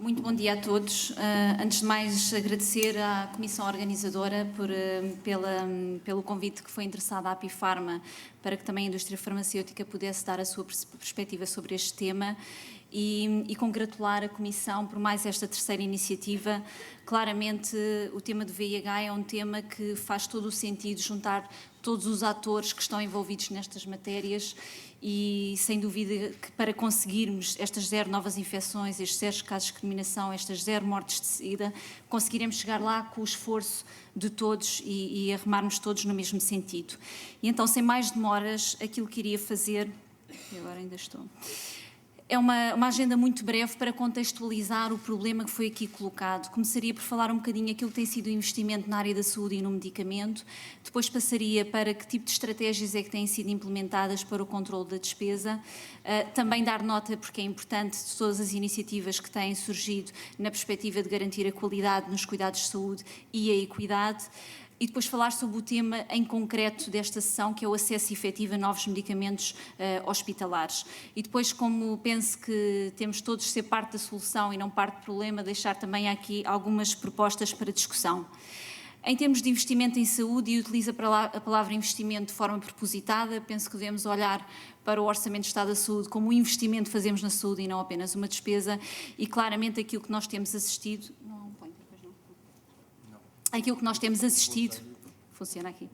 Muito bom dia a todos. Antes de mais, agradecer à Comissão Organizadora pelo convite que foi interessado à Apifarma para que também a indústria farmacêutica pudesse dar a sua perspectiva sobre este tema e congratular a Comissão por mais esta terceira iniciativa. Claramente, o tema do VIH é um tema que faz todo o sentido juntar todos os atores que estão envolvidos nestas matérias e, sem dúvida, que para conseguirmos estas 0 novas infecções, estes 0 casos de discriminação, estas 0 mortes de SIDA, conseguiremos chegar lá com o esforço de todos e arremarmos todos no mesmo sentido. E então, sem mais demoras, aquilo que iria fazer, e agora ainda estou... É uma agenda muito breve para contextualizar o problema que foi aqui colocado. Começaria por falar um bocadinho aquilo que tem sido o investimento na área da saúde e no medicamento, depois passaria para que tipo de estratégias é que têm sido implementadas para o controle da despesa, também dar nota, porque é importante, de todas as iniciativas que têm surgido na perspectiva de garantir a qualidade nos cuidados de saúde e a equidade, e depois falar sobre o tema em concreto desta sessão, que é o acesso efetivo a novos medicamentos hospitalares. E depois, como penso que temos todos de ser parte da solução e não parte do problema, deixar também aqui algumas propostas para discussão. Em termos de investimento em saúde, e utilizo a palavra investimento de forma propositada, penso que devemos olhar para o Orçamento de Estado da Saúde como um investimento que fazemos na saúde e não apenas uma despesa, e claramente aquilo que nós temos assistido... Aquilo que nós temos assistido, funciona aqui,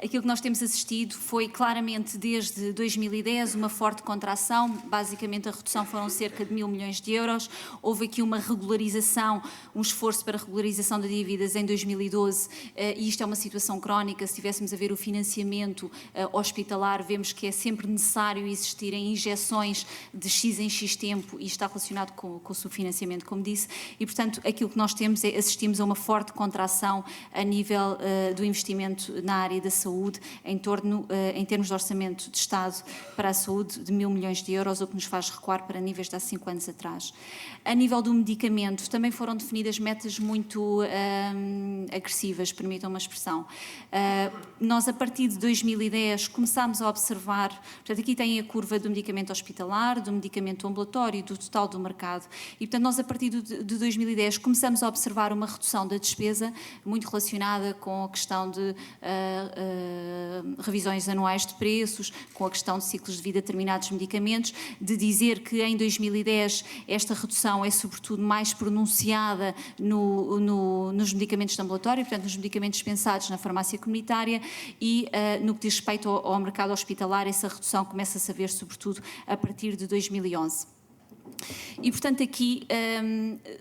aquilo que nós temos assistido foi claramente desde 2010 uma forte contração, basicamente a redução foram cerca de 1.000 milhões de euros, houve aqui uma regularização, um esforço para regularização de dívidas em 2012 e isto é uma situação crónica, se estivéssemos a ver o financiamento hospitalar, vemos que é sempre necessário existirem injeções de X em X tempo e está relacionado com o subfinanciamento, como disse, e portanto aquilo que nós temos é, assistimos a uma forte contração a nível do investimento na área da saúde, em termos de orçamento de Estado para a saúde de 1.000 milhões de euros, o que nos faz recuar para níveis de há 5 anos atrás. A nível do medicamento, também foram definidas metas muito agressivas, permitam uma expressão. Nós, a partir de 2010, começámos a observar, portanto, aqui tem a curva do medicamento hospitalar, do medicamento ambulatório, do total do mercado, e, portanto, nós, a partir de 2010, começamos a observar uma redução da despesa, muito relacionada com a questão de revisões anuais de preços, com a questão de ciclos de vida de determinados medicamentos, de dizer que em 2010 esta redução é sobretudo mais pronunciada nos medicamentos de ambulatório, portanto nos medicamentos dispensados na farmácia comunitária e no que diz respeito ao mercado hospitalar essa redução começa-se a ver sobretudo a partir de 2011. E portanto aqui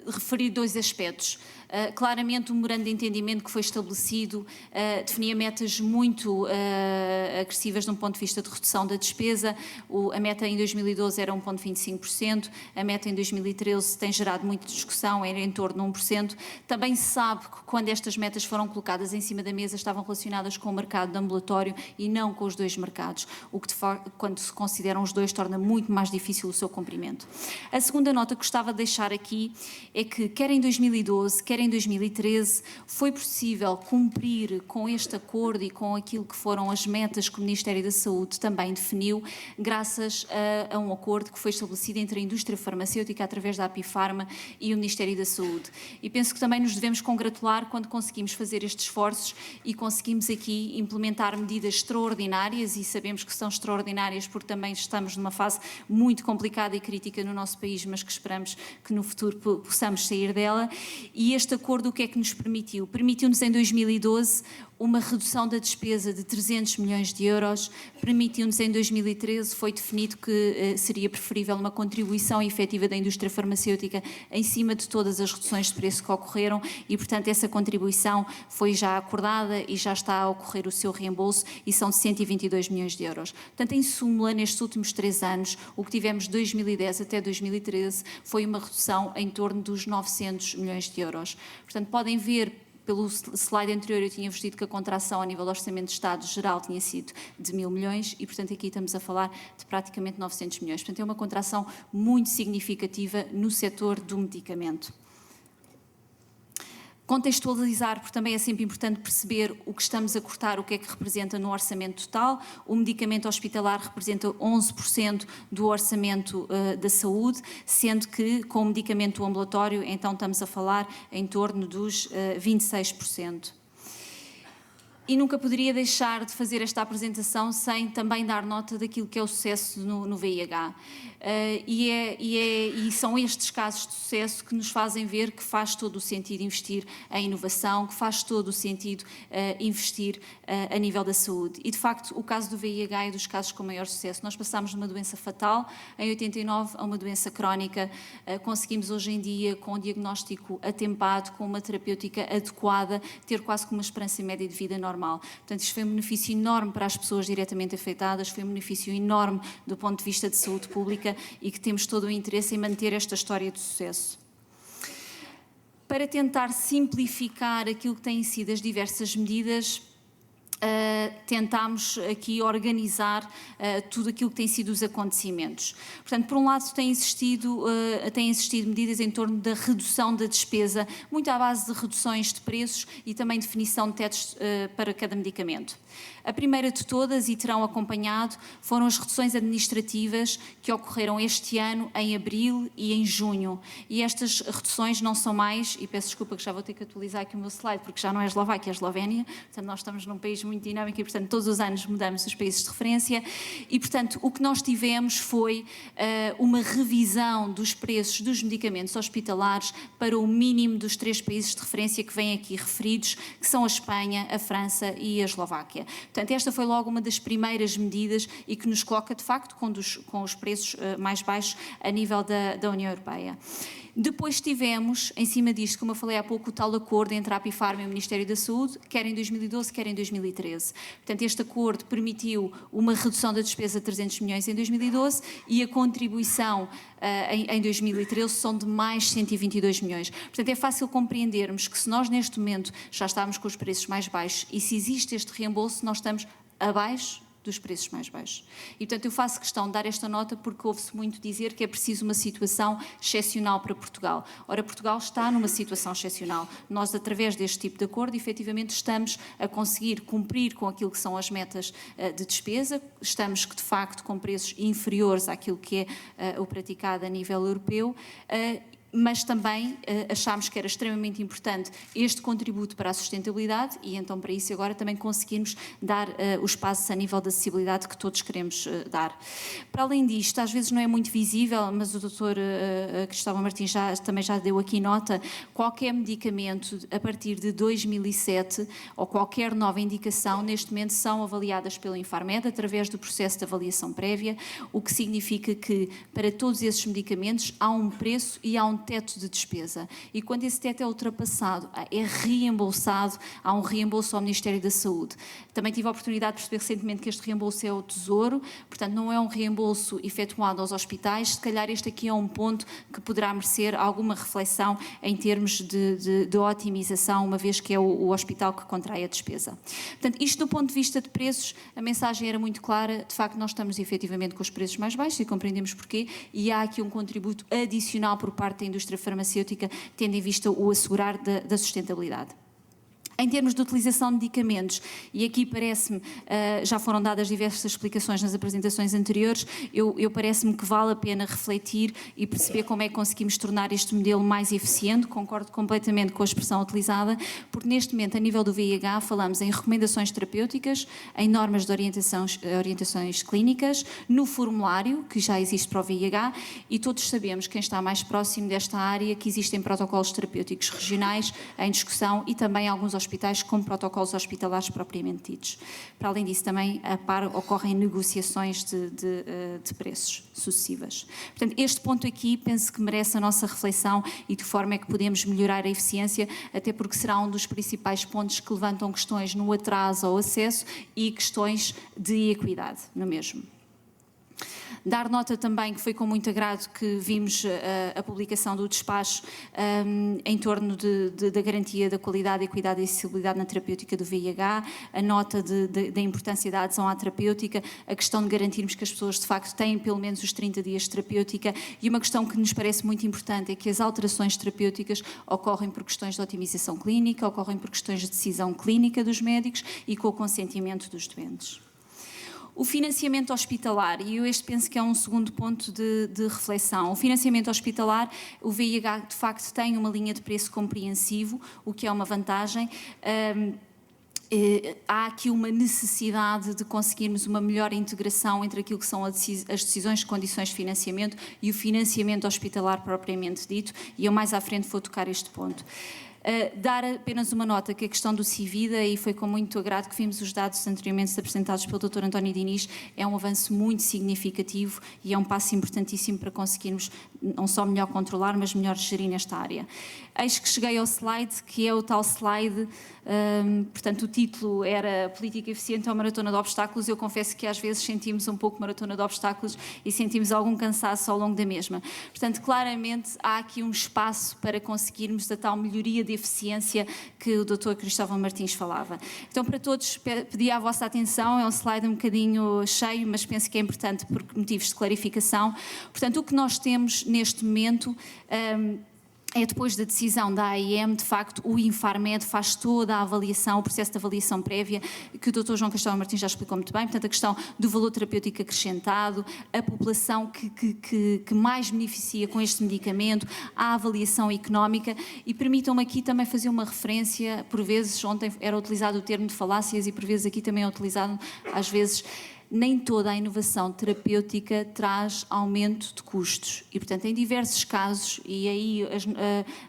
referir 2 aspectos. Claramente o memorando de entendimento que foi estabelecido definia metas muito agressivas de um ponto de vista de redução da despesa. A meta em 2012 era 1,25%, a meta em 2013 tem gerado muita discussão, era em torno de 1%. Também se sabe que quando estas metas foram colocadas em cima da mesa estavam relacionadas com o mercado de ambulatório e não com os 2 mercados, o que quando se consideram os 2 torna muito mais difícil o seu cumprimento. A segunda nota que gostava de deixar aqui é que quer em 2012, quer em 2013, foi possível cumprir com este acordo e com aquilo que foram as metas que o Ministério da Saúde também definiu, graças a um acordo que foi estabelecido entre a indústria farmacêutica através da Apifarma e o Ministério da Saúde. E penso que também nos devemos congratular quando conseguimos fazer estes esforços e conseguimos aqui implementar medidas extraordinárias, e sabemos que são extraordinárias porque também estamos numa fase muito complicada e crítica no nosso país, mas que esperamos que no futuro possamos sair dela. E este acordo o que é que nos permitiu? Permitiu-nos em 2012 uma redução da despesa de 300 milhões de euros, permitiu-nos em 2013, foi definido que seria preferível uma contribuição efetiva da indústria farmacêutica em cima de todas as reduções de preço que ocorreram e, portanto, essa contribuição foi já acordada e já está a ocorrer o seu reembolso e são de 122 milhões de euros. Portanto, em súmula, nestes últimos 3 anos, o que tivemos de 2010 até 2013 foi uma redução em torno dos 900 milhões de euros. Portanto, podem ver, pelo slide anterior eu tinha-vos dito que a contração a nível do Orçamento de Estado geral tinha sido de 1.000 milhões e, portanto, aqui estamos a falar de praticamente 900 milhões. Portanto, é uma contração muito significativa no setor do medicamento. Contextualizar, porque também é sempre importante perceber o que estamos a cortar, o que é que representa no orçamento total. O medicamento hospitalar representa 11% do orçamento da saúde, sendo que com o medicamento ambulatório, então estamos a falar em torno dos 26%. E nunca poderia deixar de fazer esta apresentação sem também dar nota daquilo que é o sucesso no VIH. E são estes casos de sucesso que nos fazem ver que faz todo o sentido investir em inovação, que faz todo o sentido investir a nível da saúde. E, de facto, o caso do VIH é dos casos com maior sucesso. Nós passámos de uma doença fatal, em 89, a uma doença crónica. Conseguimos hoje em dia, com um diagnóstico atempado, com uma terapêutica adequada, ter quase que uma esperança média de vida normal. Portanto, isto foi um benefício enorme para as pessoas diretamente afetadas, foi um benefício enorme do ponto de vista de saúde pública e que temos todo o interesse em manter esta história de sucesso. Para tentar simplificar aquilo que têm sido as diversas medidas, tentámos aqui organizar tudo aquilo que tem sido os acontecimentos. Portanto, por um lado, têm existido medidas em torno da redução da despesa, muito à base de reduções de preços e também definição de tetos para cada medicamento. A primeira de todas, e terão acompanhado, foram as reduções administrativas que ocorreram este ano, em abril e em junho. E estas reduções não são mais, e peço desculpa que já vou ter que atualizar aqui o meu slide, porque já não é a Eslováquia, é a Eslovénia, portanto nós estamos num país muito dinâmico e, portanto, todos os anos mudamos os países de referência e, portanto, o que nós tivemos foi uma revisão dos preços dos medicamentos hospitalares para o mínimo dos 3 países de referência que vêm aqui referidos, que são a Espanha, a França e a Eslováquia. Portanto, esta foi logo uma das primeiras medidas e que nos coloca, de facto, com os preços mais baixos a nível da União Europeia. Depois tivemos, em cima disto, como eu falei há pouco, o tal acordo entre a Apifarma e o Ministério da Saúde, quer em 2012, quer em 2013. Portanto, este acordo permitiu uma redução da despesa de 300 milhões em 2012 e a contribuição em 2013 são de mais 122 milhões. Portanto, é fácil compreendermos que se nós neste momento já estamos com os preços mais baixos e se existe este reembolso, nós estamos abaixo dos preços mais baixos. E, portanto, eu faço questão de dar esta nota porque ouve-se muito dizer que é preciso uma situação excepcional para Portugal. Ora, Portugal está numa situação excepcional. Nós, através deste tipo de acordo, efetivamente estamos a conseguir cumprir com aquilo que são as metas de despesa, estamos, de facto, com preços inferiores àquilo que é o praticado a nível europeu, mas também achámos que era extremamente importante este contributo para a sustentabilidade e então para isso agora também conseguimos dar os passos a nível da acessibilidade que todos queremos dar. Para além disto, às vezes não é muito visível, mas o Dr. Cristóvão Martins também já deu aqui nota, qualquer medicamento a partir de 2007 ou qualquer nova indicação neste momento são avaliadas pelo Infarmed através do processo de avaliação prévia, o que significa que para todos esses medicamentos há um preço e há um teto de despesa e quando esse teto é ultrapassado, é reembolsado, há um reembolso ao Ministério da Saúde. Também tive a oportunidade de perceber recentemente que este reembolso é ao Tesouro, portanto não é um reembolso efetuado aos hospitais, se calhar este aqui é um ponto que poderá merecer alguma reflexão em termos de otimização, uma vez que é o hospital que contrai a despesa. Portanto, isto do ponto de vista de preços, a mensagem era muito clara, de facto nós estamos efetivamente com os preços mais baixos e compreendemos porquê, e há aqui um contributo adicional por parte da indústria farmacêutica, tendo em vista o assegurar da sustentabilidade. Em termos de utilização de medicamentos, e aqui parece-me, já foram dadas diversas explicações nas apresentações anteriores, eu parece-me que vale a pena refletir e perceber como é que conseguimos tornar este modelo mais eficiente, concordo completamente com a expressão utilizada, porque neste momento, a nível do VIH, falamos em recomendações terapêuticas, em normas de orientações clínicas, no formulário, que já existe para o VIH, e todos sabemos, quem está mais próximo desta área, que existem protocolos terapêuticos regionais em discussão e também alguns hospitais com protocolos hospitalares propriamente ditos. Para além disso, também a par ocorrem negociações de preços sucessivas. Portanto, este ponto aqui penso que merece a nossa reflexão e de que forma é que podemos melhorar a eficiência, até porque será um dos principais pontos que levantam questões no atraso ao acesso e questões de equidade no mesmo. Dar nota também que foi com muito agrado que vimos a publicação do despacho em torno da garantia da qualidade, equidade e acessibilidade na terapêutica do VIH, a nota da importância da adesão à terapêutica, a questão de garantirmos que as pessoas de facto têm pelo menos os 30 dias de terapêutica, e uma questão que nos parece muito importante é que as alterações terapêuticas ocorrem por questões de otimização clínica, ocorrem por questões de decisão clínica dos médicos e com o consentimento dos doentes. O financiamento hospitalar, e eu penso que é um segundo ponto de reflexão. O financiamento hospitalar, o VIH de facto tem uma linha de preço compreensivo, o que é uma vantagem. Há aqui uma necessidade de conseguirmos uma melhor integração entre aquilo que são as decisões de condições de financiamento e o financiamento hospitalar propriamente dito, e eu mais à frente vou tocar este ponto. Dar apenas uma nota que a questão do Civida, e foi com muito agrado que vimos os dados anteriormente apresentados pelo Dr. António Diniz, é um avanço muito significativo e é um passo importantíssimo para conseguirmos não só melhor controlar, mas melhor gerir nesta área. Eis que cheguei ao slide, que é o tal slide, portanto o título era Política Eficiente ou Maratona de Obstáculos. Eu confesso que às vezes sentimos um pouco maratona de obstáculos e sentimos algum cansaço ao longo da mesma. Portanto, claramente há aqui um espaço para conseguirmos a tal melhoria de eficiência que o Dr. Cristóvão Martins falava. Então, para todos, pedi a vossa atenção, é um slide um bocadinho cheio, mas penso que é importante por motivos de clarificação. Portanto, o que nós temos neste momento é depois da decisão da AIM, de facto, o Infarmed faz toda a avaliação, o processo de avaliação prévia, que o Dr. João Cristóvão Martins já explicou muito bem, portanto, a questão do valor terapêutico acrescentado, a população que mais beneficia com este medicamento, a avaliação económica, e permitam-me aqui também fazer uma referência, por vezes, ontem era utilizado o termo de falácias e por vezes aqui também é utilizado, às vezes, nem toda a inovação terapêutica traz aumento de custos e, portanto, em diversos casos, e aí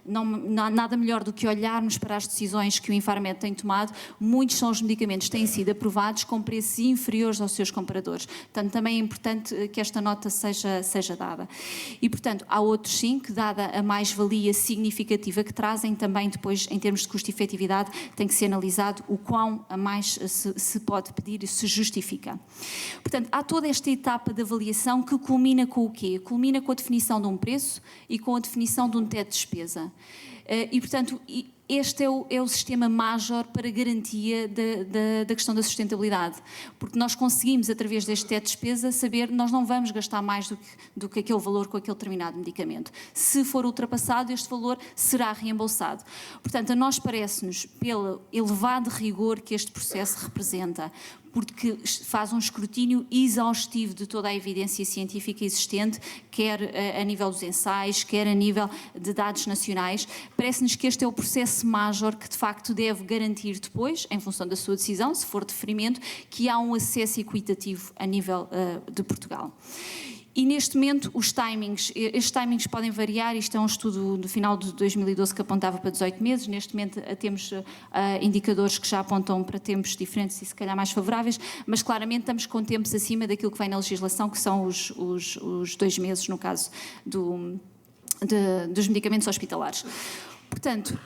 não há nada melhor do que olharmos para as decisões que o Infarmed tem tomado, muitos são os medicamentos que têm sido aprovados com preços inferiores aos seus comparadores. Portanto, também é importante que esta nota seja dada. E, portanto, há outros sim, que dada a mais-valia significativa que trazem, também depois, em termos de custo e efetividade, tem que ser analisado o quão a mais se pode pedir e se justifica. Portanto, há toda esta etapa de avaliação que culmina com o quê? Culmina com a definição de um preço e com a definição de um teto de despesa. E, portanto, este é o sistema major para garantia da questão da sustentabilidade, porque nós conseguimos, através deste teto de despesa, saber que nós não vamos gastar mais do que aquele valor com aquele determinado medicamento. Se for ultrapassado, este valor será reembolsado. Portanto, a nós parece-nos, pelo elevado rigor que este processo representa, porque faz um escrutínio exaustivo de toda a evidência científica existente, quer a nível dos ensaios, quer a nível de dados nacionais, parece-nos que este é o processo major que de facto deve garantir depois, em função da sua decisão, se for deferimento, que há um acesso equitativo a nível de Portugal. E neste momento estes timings podem variar, isto é um estudo do final de 2012 que apontava para 18 meses, neste momento temos indicadores que já apontam para tempos diferentes e se calhar mais favoráveis, mas claramente estamos com tempos acima daquilo que vem na legislação, que são os 2 meses no caso dos medicamentos hospitalares. Portanto,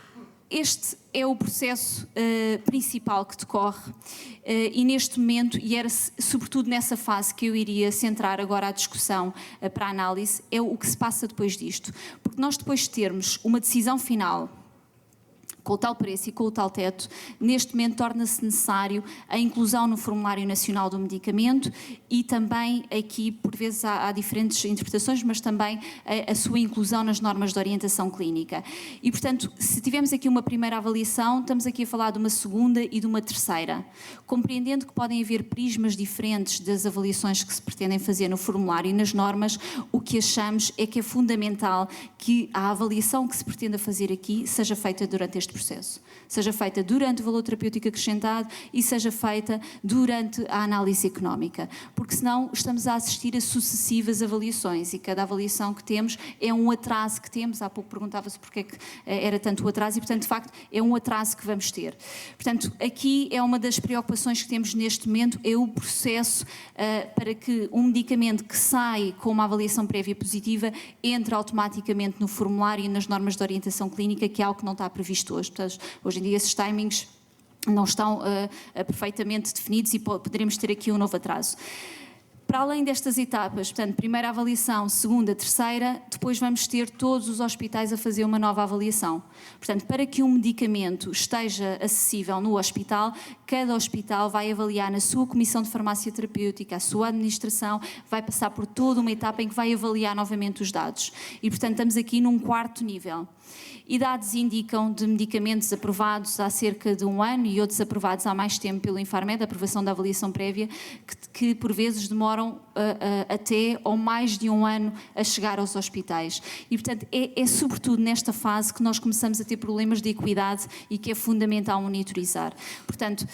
este é o processo principal que decorre e neste momento, e era sobretudo nessa fase que eu iria centrar agora a discussão para a análise, é o que se passa depois disto. Porque nós depois de termos uma decisão final com o tal preço e com o tal teto, neste momento torna-se necessário a inclusão no Formulário Nacional do Medicamento e também aqui, por vezes há diferentes interpretações, mas também a sua inclusão nas normas de orientação clínica. E, portanto, se tivermos aqui uma primeira avaliação, estamos aqui a falar de uma segunda e de uma terceira, compreendendo que podem haver prismas diferentes das avaliações que se pretendem fazer no formulário e nas normas, o que achamos é que é fundamental que a avaliação que se pretenda fazer aqui seja feita durante este processo. Seja feita durante o valor terapêutico acrescentado e seja feita durante a análise económica, porque senão estamos a assistir a sucessivas avaliações e cada avaliação que temos é um atraso que temos. Há pouco perguntava-se porque é que era tanto o atraso e, portanto, de facto, é um atraso que vamos ter. Portanto, aqui é uma das preocupações que temos neste momento, é o processo para que um medicamento que sai com uma avaliação prévia positiva entre automaticamente no formulário e nas normas de orientação clínica, que é algo que não está previsto hoje. Portanto, hoje em dia esses timings não estão perfeitamente definidos e poderemos ter aqui um novo atraso. Para além destas etapas, portanto, primeira avaliação, segunda, terceira, depois vamos ter todos os hospitais a fazer uma nova avaliação. Portanto, para que um medicamento esteja acessível no hospital, cada hospital vai avaliar na sua comissão de farmácia terapêutica, a sua administração, vai passar por toda uma etapa em que vai avaliar novamente os dados. E, portanto, estamos aqui num quarto nível. E dados indicam de medicamentos aprovados há cerca de 1 ano e outros aprovados há mais tempo pelo Infarmed, a aprovação da avaliação prévia, que por vezes demoram até ou mais de 1 ano a chegar aos hospitais. E, portanto, é sobretudo nesta fase que nós começamos a ter problemas de equidade e que é fundamental monitorizar. Portanto,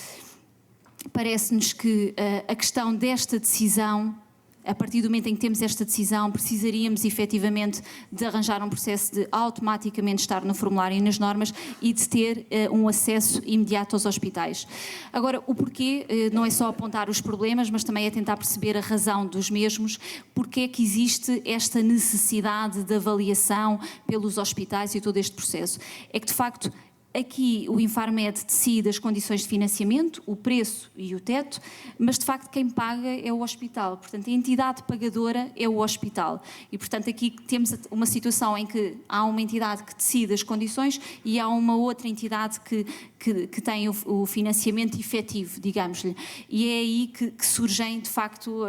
parece-nos que a questão desta decisão, a partir do momento em que temos esta decisão, precisaríamos efetivamente de arranjar um processo de automaticamente estar no formulário e nas normas e de ter um acesso imediato aos hospitais. Agora, o porquê não é só apontar os problemas, mas também é tentar perceber a razão dos mesmos, porque é que existe esta necessidade de avaliação pelos hospitais e todo este processo. É que, de facto, aqui o Infarmed decide as condições de financiamento, o preço e o teto, mas de facto quem paga é o hospital. Portanto, a entidade pagadora é o hospital. E, portanto, aqui temos uma situação em que há uma entidade que decide as condições e há uma outra entidade que tem o financiamento efetivo, digamos-lhe. E é aí que surgem, de facto,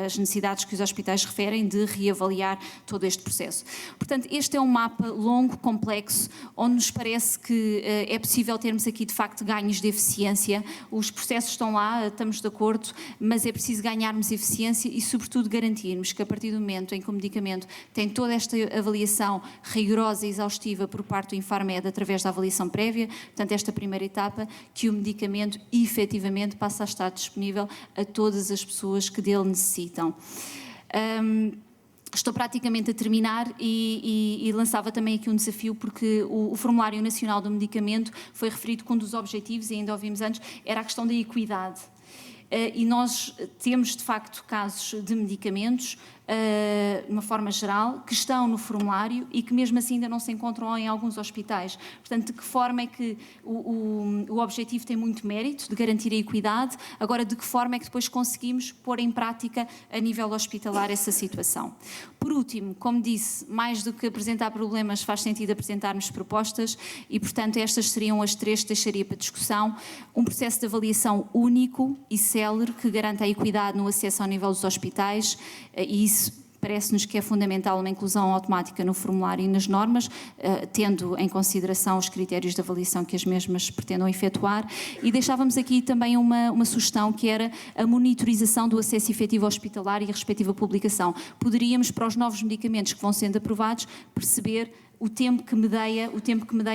as necessidades que os hospitais referem de reavaliar todo este processo. Portanto, este é um mapa longo, complexo, onde nos parece que é possível termos aqui, de facto, ganhos de eficiência. Os processos estão lá, estamos de acordo, mas é preciso ganharmos eficiência e, sobretudo, garantirmos que, a partir do momento em que o medicamento tem toda esta avaliação rigorosa e exaustiva por parte do Infarmed, através da avaliação prévia, portanto, esta primeira etapa, que o medicamento, efetivamente, passa a estar disponível a todas as pessoas que dele necessitam. Estou praticamente a terminar e lançava também aqui um desafio, porque o Formulário Nacional do Medicamento foi referido que um dos objetivos, e ainda ouvimos antes, era a questão da equidade. E nós temos, de facto, casos de medicamentos, de uma forma geral, que estão no formulário e que mesmo assim ainda não se encontram em alguns hospitais. Portanto, de que forma é que o objetivo tem muito mérito de garantir a equidade, agora de que forma é que depois conseguimos pôr em prática a nível hospitalar essa situação. Por último, como disse, mais do que apresentar problemas, faz sentido apresentarmos propostas e, portanto, estas seriam as 3 que deixaria para discussão. Um processo de avaliação único e célere que garanta a equidade no acesso ao nível dos hospitais, e isso parece-nos que é fundamental uma inclusão automática no formulário e nas normas, tendo em consideração os critérios de avaliação que as mesmas pretendam efetuar. E deixávamos aqui também uma sugestão, que era a monitorização do acesso efetivo hospitalar e a respectiva publicação. Poderíamos, para os novos medicamentos que vão sendo aprovados, perceber o tempo que medeia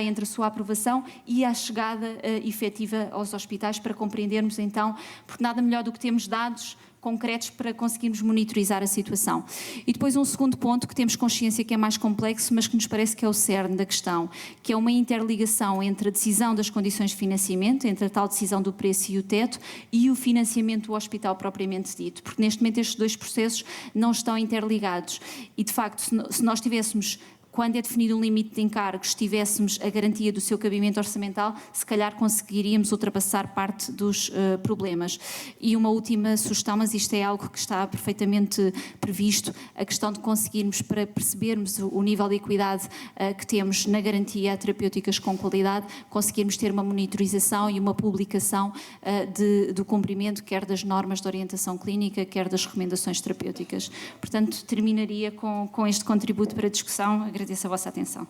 entre a sua aprovação e a chegada efetiva aos hospitais, para compreendermos então, porque nada melhor do que termos dados concretos para conseguirmos monitorizar a situação. E depois um segundo ponto que temos consciência que é mais complexo, mas que nos parece que é o cerne da questão, que é uma interligação entre a decisão das condições de financiamento, entre a tal decisão do preço e o teto, e o financiamento do hospital propriamente dito, porque neste momento estes 2 processos não estão interligados. E, de facto, se nós tivéssemos, quando é definido um limite de encargos, se tivéssemos a garantia do seu cabimento orçamental, se calhar conseguiríamos ultrapassar parte dos problemas. E uma última sugestão, mas isto é algo que está perfeitamente previsto, a questão de conseguirmos, para percebermos o nível de equidade que temos na garantia a terapêuticas com qualidade, conseguirmos ter uma monitorização e uma publicação do cumprimento, quer das normas de orientação clínica, quer das recomendações terapêuticas. Portanto, terminaria com este contributo para a discussão. Agradeço a vossa atenção.